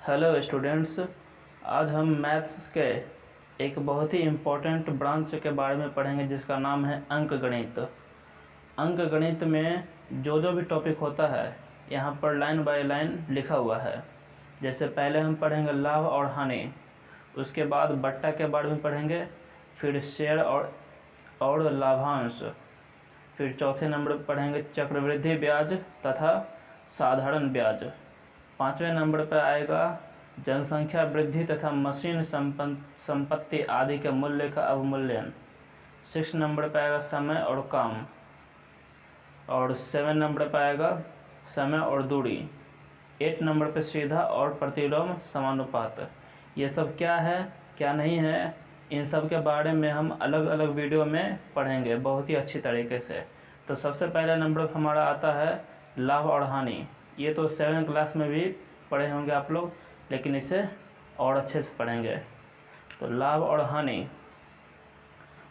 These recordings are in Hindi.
हेलो स्टूडेंट्स, आज हम मैथ्स के एक बहुत ही इम्पोर्टेंट ब्रांच के बारे में पढ़ेंगे जिसका नाम है अंकगणित। अंकगणित में जो भी टॉपिक होता है यहाँ पर लाइन बाय लाइन लिखा हुआ है। जैसे पहले हम पढ़ेंगे लाभ और हानि, उसके बाद बट्टा के बारे में पढ़ेंगे, फिर शेयर और लाभांश, फिर चौथे नंबर पर पढ़ेंगे चक्रवृद्धि ब्याज तथा साधारण ब्याज। पाँचवें नंबर पर आएगा जनसंख्या वृद्धि तथा मशीन संपत्ति आदि के मूल्य का अवमूल्यन। 6 नंबर पर आएगा समय और काम, और 7 नंबर पर आएगा समय और दूरी। 8 नंबर पर सीधा और प्रतिलोम समानुपात। ये सब क्या है क्या नहीं है, इन सब के बारे में हम अलग अलग वीडियो में पढ़ेंगे बहुत ही अच्छी तरीके से। तो सबसे पहला नंबर हमारा आता है लाभ और हानि। ये तो 7th क्लास में भी पढ़े होंगे आप लोग, लेकिन इसे और अच्छे से पढ़ेंगे। तो लाभ और हानि,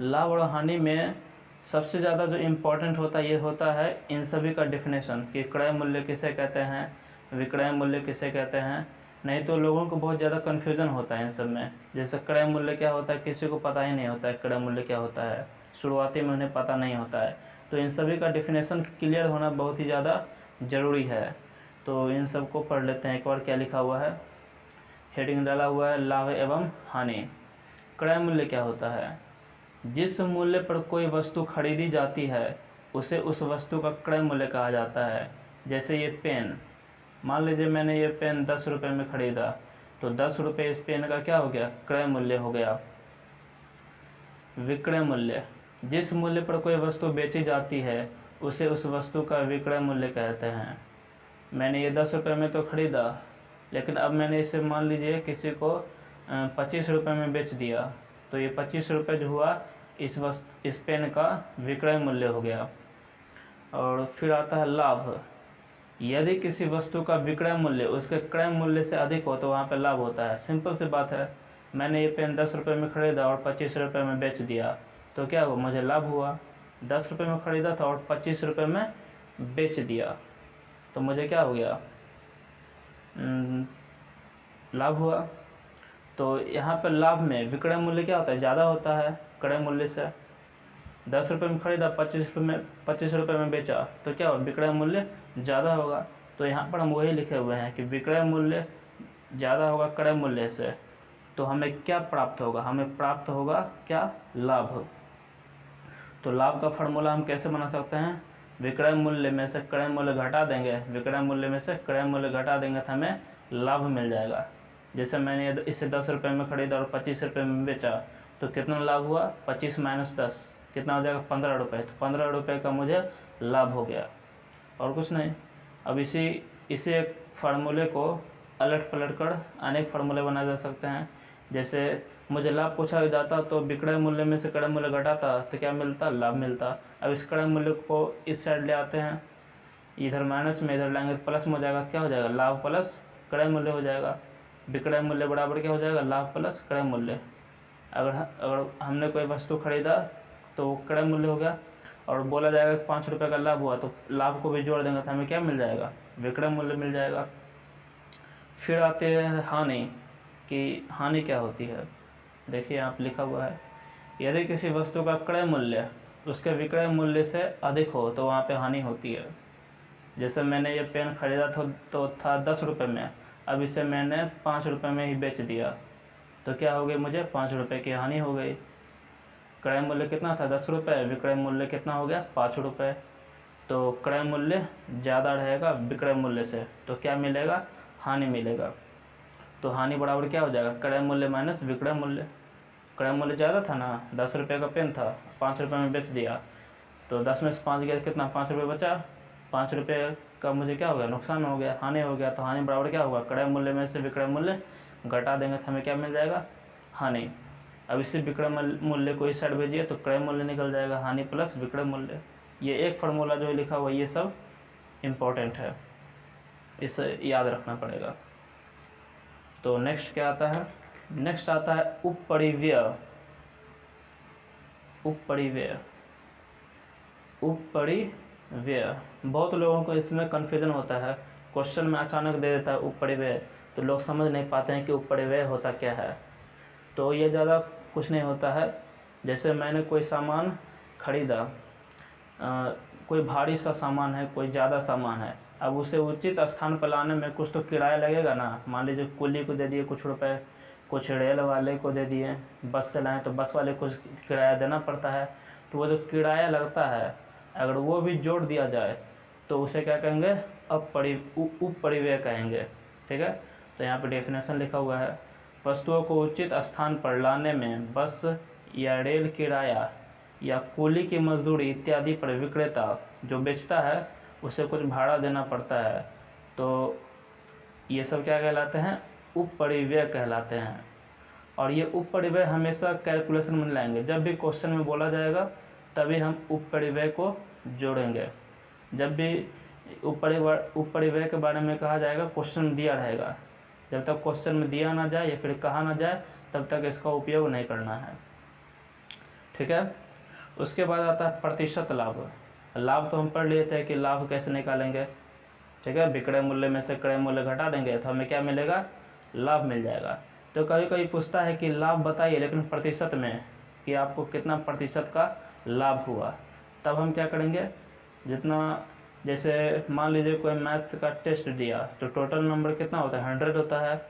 लाभ और हानि में सबसे ज़्यादा जो इम्पोर्टेंट होता है ये होता है इन सभी का डिफिनेशन कि क्रय मूल्य किसे कहते हैं, विक्रय मूल्य किसे कहते हैं। नहीं तो लोगों को बहुत ज़्यादा कन्फ्यूज़न होता है इन सब में। जैसे क्रय मूल्य क्या होता है किसी को पता ही नहीं होता है, क्रय मूल्य क्या होता है शुरुआती में उन्हें पता नहीं होता है। तो इन सभी का डिफिनेशन क्लियर होना बहुत ही ज़्यादा ज़रूरी है। तो इन सब को पढ़ लेते हैं एक बार। क्या लिखा हुआ है, हेडिंग डाला हुआ है लाभ एवं हानि। क्रय मूल्य क्या होता है, जिस मूल्य पर कोई वस्तु खरीदी जाती है उसे उस वस्तु का क्रय मूल्य कहा जाता है। जैसे ये पेन, मान लीजिए मैंने ये पेन 10 रुपये में ख़रीदा, तो 10 रुपये इस पेन का क्या हो गया, क्रय मूल्य हो गया। विक्रय मूल्य, जिस मूल्य पर कोई वस्तु बेची जाती है उसे उस वस्तु का विक्रय मूल्य कहते हैं। मैंने ये 10 रुपये में तो ख़रीदा, लेकिन अब मैंने इसे मान लीजिए किसी को 25 रुपये में बेच दिया, तो ये 25 रुपये जो हुआ इस पेन का विक्रय मूल्य हो गया। और फिर आता है लाभ। यदि किसी वस्तु का विक्रय मूल्य उसके क्रय मूल्य से अधिक हो तो वहाँ पे लाभ होता है। सिंपल सी बात है, मैंने ये पेन 10 रुपये में ख़रीदा और 25 रुपये में बेच दिया, तो क्या हुआ, मुझे लाभ हुआ। 10 रुपये में ख़रीदा था और 25 रुपये में बेच दिया, तो मुझे क्या हो गया, लाभ हुआ। तो यहाँ पर लाभ में विक्रय मूल्य क्या होता है, ज़्यादा होता है क्रय मूल्य से। 10 रुपये में ख़रीदा, 25 रुपये में बेचा, तो क्या होगा, विक्रय मूल्य ज़्यादा होगा। तो यहाँ पर हम वही लिखे हुए हैं कि विक्रय मूल्य ज़्यादा होगा क्रय मूल्य से, तो हमें क्या प्राप्त होगा, हमें प्राप्त होगा क्या, लाभ। तो लाभ का फार्मूला हम कैसे बना सकते हैं, विक्रय मूल्य में से क्रय मूल्य घटा देंगे, विक्रय मूल्य में से क्रय मूल्य घटा देंगे तो हमें लाभ मिल जाएगा। जैसे मैंने इसे 10 रुपये में ख़रीदा और 25 रुपये में बेचा, तो कितना लाभ हुआ, 25 - 10 कितना हो जाएगा, 15 रुपये। तो 15 रुपये का मुझे लाभ हो गया, और कुछ नहीं। अब इसी एक फार्मूले को अलट पलट कर अनेक फार्मूले बनाए जा सकते हैं। जैसे मुझे लाभ पूछा जाता तो विक्रय मूल्य में से क्रय मूल्य घटाता तो क्या मिलता, लाभ मिलता। अब इस क्रय मूल्य को इस साइड ले आते हैं, इधर माइनस में इधर लाएंगे तो प्लस में हो जाएगा, तो क्या हो जाएगा, लाभ प्लस क्रय मूल्य हो जाएगा। विक्रय मूल्य बराबर क्या हो जाएगा, लाभ प्लस क्रय मूल्य। अगर हमने कोई वस्तु खरीदा तो वो क्रय मूल्य हो गया, और बोला जाएगा कि 5 रुपये का लाभ हुआ, तो लाभ को भी जोड़ देंगे तो हमें क्या मिल जाएगा, विक्रय मूल्य मिल जाएगा। फिर आते हैं हानि, कि हानि क्या होती है। देखिए यहाँ पर लिखा हुआ है, यदि किसी वस्तु का क्रय मूल्य उसके विक्रय मूल्य से अधिक हो तो वहाँ पे हानि होती है। जैसे मैंने ये पेन ख़रीदा तो था 10 रुपये में, अब इसे मैंने 5 रुपये में ही बेच दिया, तो क्या हो गई, मुझे 5 रुपये की हानि हो गई। क्रय मूल्य कितना था, 10 रुपये, विक्रय मूल्य कितना हो गया, 5 रुपये। तो क्रय मूल्य ज़्यादा रहेगा विक्रय मूल्य से, तो क्या मिलेगा, हानि मिलेगा। तो हानि बराबर क्या हो जाएगा, क्रय मूल्य माइनस विक्रय मूल्य। क्रय मूल्य ज़्यादा था ना, 10 रुपये का पेन था, 5 रुपये में बेच दिया, तो 10 में से 5 गया, कितना, 5 रुपये बचा। 5 रुपये का मुझे क्या हो गया, नुकसान हो गया, हानि हो गया। तो हानि बराबर क्या होगा, क्रय मूल्य में से विक्रय मूल्य घटा देंगे तो हमें क्या मिल जाएगा, हानि। अब इसी विक्रय मूल्य को इस साइड भेजिए तो क्रय मूल्य निकल जाएगा, हानि प्लस विक्रय मूल्य। ये एक फार्मूला जो लिखा हुआ है ये सब इम्पोर्टेंट है, इसे याद रखना पड़ेगा। तो नेक्स्ट क्या आता है, नेक्स्ट आता है उपपरिव्यय। उपपरिव्यय, उपपरिव्यय बहुत लोगों को इसमें कन्फ्यूजन होता है, क्वेश्चन में अचानक दे देता है उपपरिव्यय, तो लोग समझ नहीं पाते हैं कि उपरिव्यय होता क्या है। तो ये ज़्यादा कुछ नहीं होता है। जैसे मैंने कोई सामान खरीदा, कोई भारी सा सामान है, कोई ज़्यादा सामान है, अब उसे उचित स्थान पर लाने में कुछ तो किराया लगेगा ना। मान लीजिए कुली को दे दिए कुछ रुपए, कुछ रेल वाले को दे दिए, बस से लाएँ तो बस वाले को कुछ किराया देना पड़ता है। तो वो जो किराया लगता है अगर वो भी जोड़ दिया जाए तो उसे क्या कहेंगे, उपरिव्यय कहेंगे। ठीक है, तो यहाँ पर डेफिनेशन लिखा हुआ है, वस्तुओं को उचित स्थान पर लाने में बस या रेल किराया या कूली की मजदूरी इत्यादि पर विक्रेता जो बेचता है उसे कुछ भाड़ा देना पड़ता है। तो ये सब क्या कहलाते हैं, उपरिव्यय कहलाते हैं। और ये उपरिव्यय हमेशा कैलकुलेशन में लाएंगे, जब भी क्वेश्चन में बोला जाएगा तभी हम उपरिव्यय को जोड़ेंगे। जब भी उपरिव्यय के बारे में कहा जाएगा क्वेश्चन दिया रहेगा, जब तक क्वेश्चन में दिया ना जाए या फिर कहा ना जाए तब तक इसका उपयोग नहीं करना है। ठीक है, उसके बाद आता है प्रतिशत लाभ। लाभ तो हम पढ़ लिए थे कि लाभ कैसे निकालेंगे। ठीक है, विक्रय मूल्य में से क्रय मूल्य घटा देंगे तो हमें क्या मिलेगा, लाभ मिल जाएगा। तो कभी कभी पूछता है कि लाभ बताइए लेकिन प्रतिशत में, कि आपको कितना प्रतिशत का लाभ हुआ। तब हम क्या करेंगे, जितना, जैसे मान लीजिए कोई मैथ्स का टेस्ट दिया तो टोटल नंबर कितना होता है, 100 होता है,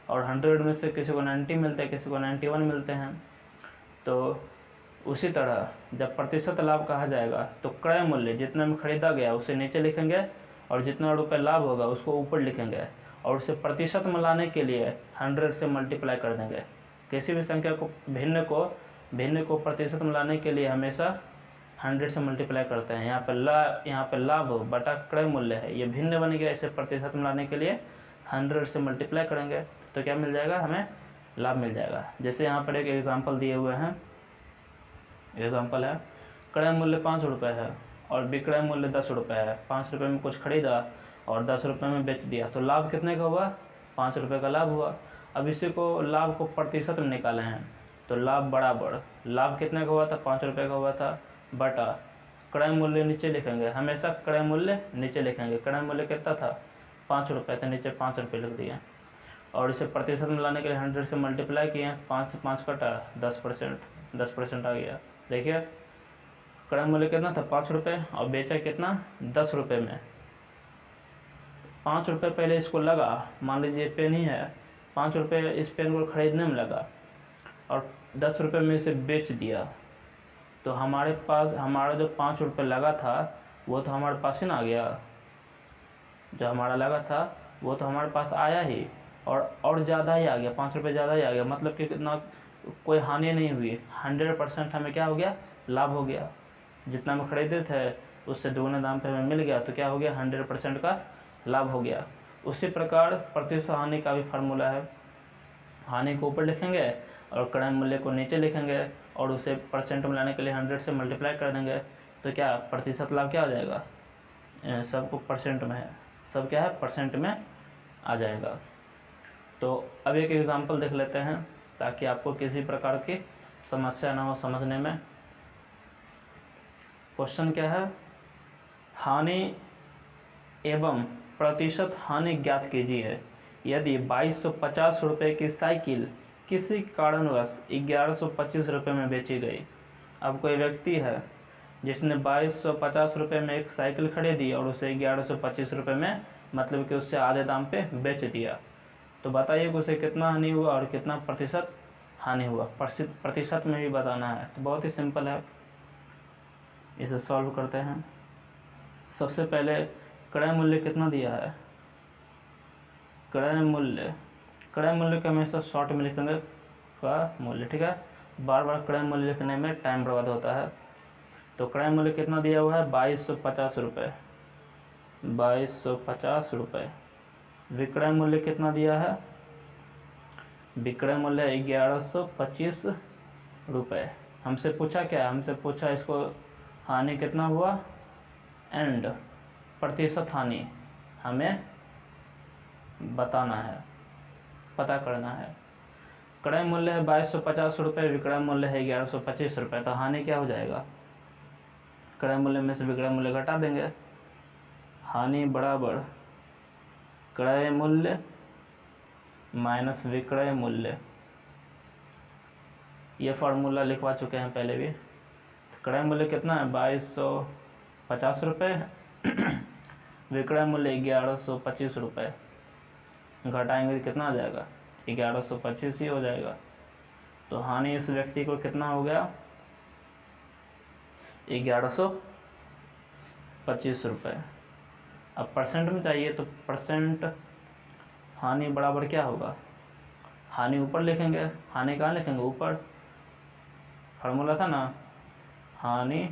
और 100 में से किसी को 90 मिलते हैं, किसी को 91 मिलते हैं। तो उसी तरह जब प्रतिशत लाभ कहा जाएगा तो क्रय मूल्य जितने में खरीदा गया उसे नीचे लिखेंगे और जितना रुपये लाभ होगा उसको ऊपर लिखेंगे, और उसे प्रतिशत में लाने के लिए 100 से मल्टीप्लाई कर देंगे। किसी भी संख्या को भिन्न को प्रतिशत में लाने के लिए हमेशा 100 से मल्टीप्लाई करते हैं। यहाँ पे लाभ बटा क्रय मूल्य है, ये भिन्न बन गया, इसे प्रतिशत में लाने के लिए 100 से मल्टीप्लाई करेंगे तो क्या मिल जाएगा, हमें लाभ मिल जाएगा। जैसे यहाँ पर एक एग्जाम्पल दिए हुए हैं, एग्जाम्पल है क्रय मूल्य 5 रुपये है और विक्रय मूल्य 10 रुपये है। 5 रुपये में कुछ खरीदा और 10 रुपये में बेच दिया, तो लाभ कितने का हुआ, 5 रुपये का लाभ हुआ। अब इसी को लाभ को प्रतिशत में निकाले हैं तो लाभ बराबर, लाभ कितने का हुआ था, 5 रुपये का हुआ था, बटा क्रय मूल्य नीचे लिखेंगे, हमेशा क्रय मूल्य नीचे लिखेंगे। क्रय मूल्य कितना था, 5 रुपये, तो नीचे 5 रुपये लिख दिए। और इसे प्रतिशत में लाने के लिए 100 से मल्टीप्लाई किए, 5 से 5 कटा, 10% आ गया। देखिए क्रय मूल्य कितना था, 5 रुपये, और बेचा कितना, 10 रुपये में। 5 रुपये पहले इसको लगा, मान लीजिए पेन ही है, 5 रुपये इस पेन को खरीदने में लगा और 10 रुपये में इसे बेच दिया, तो हमारे पास हमारा जो 5 रुपये लगा था वो तो हमारे पास ही ना आ गया, जो हमारा लगा था वो तो हमारे पास आया ही, और ज़्यादा ही आ गया, 5 रुपये ज़्यादा ही आ गया। मतलब कि कितना, कोई हानि नहीं हुई, 100% हमें क्या हो गया, लाभ हो गया। जितना हम खरीदे थे उससे दुगने दाम पे हमें मिल गया, तो क्या हो गया, 100% का लाभ हो गया। उसी प्रकार प्रतिशत हानि का भी फार्मूला है, हानि को ऊपर लिखेंगे और क्रय मूल्य को नीचे लिखेंगे और उसे परसेंट में लाने के लिए 100 से मल्टीप्लाई कर देंगे, तो क्या प्रतिशत लाभ क्या हो जाएगा, सबको परसेंट में है, सब क्या है, परसेंट में आ जाएगा। तो अब एक एग्जांपल देख लेते हैं ताकि आपको किसी प्रकार की समस्या ना हो समझने में। क्वेश्चन क्या है, हानि एवं प्रतिशत हानि ज्ञात कीजिए। यदि 2250 रुपये की साइकिल किसी कारणवश 1125 रुपये में बेची गई। अब कोई व्यक्ति है जिसने 2250 रुपये में एक साइकिल खरीदी और उसे 1125 रुपये में, मतलब कि उससे आधे दाम पे बेच दिया। तो बताइए कि उसे कितना हानि हुआ और कितना प्रतिशत हानि हुआ, प्रतिशत में भी बताना है। तो बहुत ही सिंपल है, इसे सॉल्व करते हैं। सबसे पहले क्रय मूल्य कितना दिया है, क्रय मूल्य का हमेशा शॉर्ट में लिखेंगे का मूल्य। ठीक है, बार बार क्रय मूल्य लिखने में टाइम बर्बाद होता है। तो क्रय मूल्य कितना दिया हुआ है, 2250 रुपये, 2250 रुपये। विक्रय मूल्य कितना दिया है, विक्रय मूल्य 1125 रुपये। हमसे पूछा क्या, हमसे पूछा इसको हानि कितना हुआ एंड प्रतिशत हानि हमें बताना है, पता करना है। क्रय मूल्य है 2250 रुपये, विक्रय मूल्य है 1125 रुपये, तो हानि क्या हो जाएगा, क्रय मूल्य में से विक्रय मूल्य घटा देंगे, हानि बराबर क्रय मूल्य माइनस विक्रय मूल्य। ये फार्मूला लिखवा चुके हैं पहले भी। तो क्रय मूल्य कितना है 2250 रुपये, विक्रय मूल्य 1125 रुपये। घटाएंगे तो कितना आ जाएगा 1125 ही हो जाएगा। तो हानि इस व्यक्ति को कितना हो गया 1125 रुपये। अब परसेंट में चाहिए तो परसेंट हानि बराबर क्या होगा, हानि ऊपर लिखेंगे, हानि कहाँ लिखेंगे ऊपर, फार्मूला था ना, हानि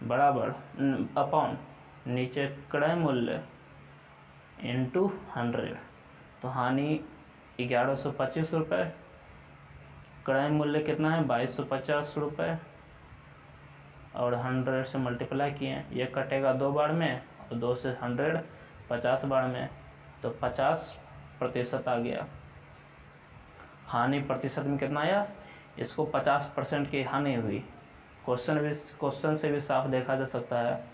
बराबर अपॉन नीचे क्रय मूल्य इंटू 100। तो हानि 1125 रुपये, क्रय मूल्य कितना है 2250 रुपये, और 100 से मल्टीप्लाई किए, ये कटेगा 2 बार में और 2 से 100 50 बार में, तो 50% आ गया। हानि प्रतिशत में कितना आया, इसको 50% की हानि हुई। क्वेश्चन से भी साफ देखा जा सकता है।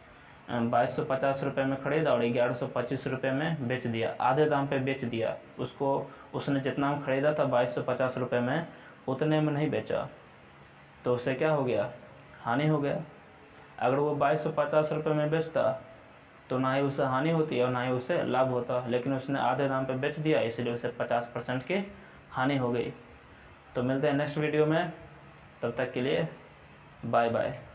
2250 रुपये में खरीदा और 1125 रुपये में बेच दिया, आधे दाम पे बेच दिया उसको। उसने जितना में ख़रीदा था 2250 रुपये में, उतने में नहीं बेचा, तो उससे क्या हो गया, हानि हो गया। अगर वो 2250 रुपये में बेचता तो ना ही उसे हानि होती और ना ही उसे लाभ होता, लेकिन उसने आधे दाम पे बेच दिया, इसलिए उसे 50% की हानि हो गई। तो मिलते हैं नेक्स्ट वीडियो में, तब तक के लिए बाय बाय।